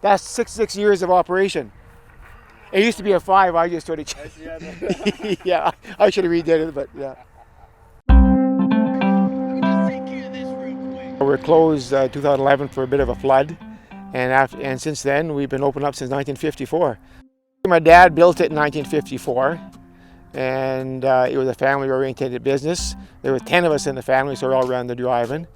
That's 66 years of operation. It used to be a 5, I just started. Yeah, I should have redid it, but yeah. We were closed 2011 for a bit of a flood, and since then we've been open up since 1954. My dad built it in 1954, and it was a family-oriented business. There were 10 of us in the family, so we all ran the drive-in.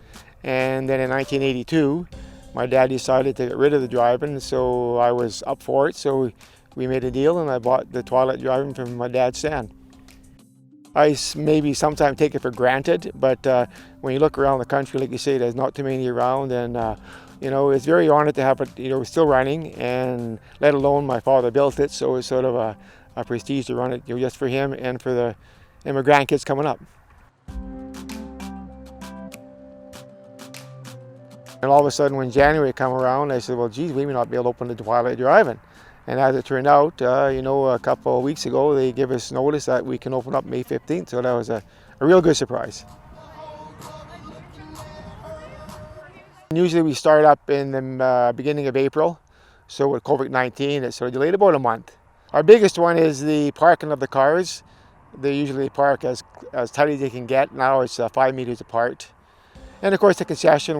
And then in 1982, my dad decided to get rid of the drive-in, so I was up for it. So we made a deal, and I bought the toilet drive-in from my dad's stand. I maybe sometimes take it for granted, but when you look around the country, like you say, there's not too many around, and it's very honored to have it, still running, and let alone my father built it, so it's sort of a prestige to run it, just for him and for my grandkids coming up. And all of a sudden, when January came around, I said, well, geez, we may not be able to open the Twilight Drive-In. And as it turned out, a couple of weeks ago, they gave us notice that we can open up May 15th, so that was a real good surprise. Usually we start up in the beginning of April, so with COVID-19, it's sort of delayed about a month. Our biggest one is the parking of the cars. They usually park as tight as they can get. Now it's 5 meters apart. And of course the concession,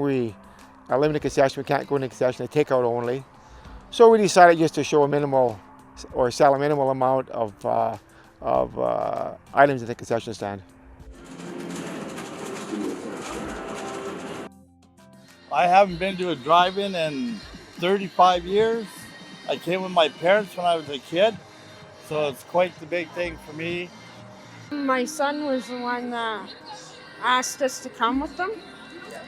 a limited concession, we can't go into concession, they take out only. So we decided just to show a minimal, or sell a minimal amount of items at the concession stand. I haven't been to a drive-in in 35 years. I came with my parents when I was a kid, so it's quite the big thing for me. My son was the one that asked us to come with them,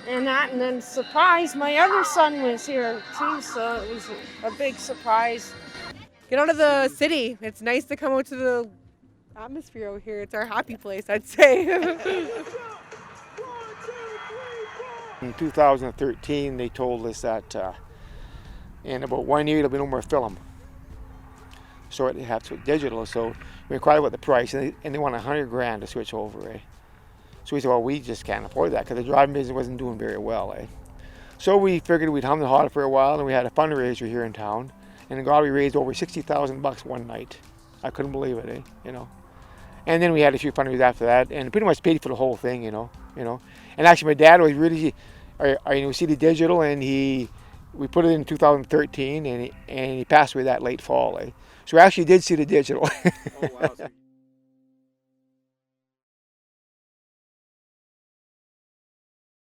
and then surprise, my other son was here too, so it was a big surprise. Get out of the city. It's nice to come out to the atmosphere out here. It's our happy place, I'd say. In 2013, they told us that in about 1 year, there'll be no more film. So it has to be digital. So we inquired about the price, and they want $100,000 to switch over. Eh? So we said, well, we just can't afford that because the driving business wasn't doing very well. Eh? So we figured we'd hum and haw for a while, and we had a fundraiser here in town. And God, we raised over $60,000 one night. I couldn't believe it, And then we had a few fundraisers after that, and pretty much paid for the whole thing, And actually, my dad was really, see the digital, and we put it in 2013, and he passed away that late fall. So we actually did see the digital. Oh, wow.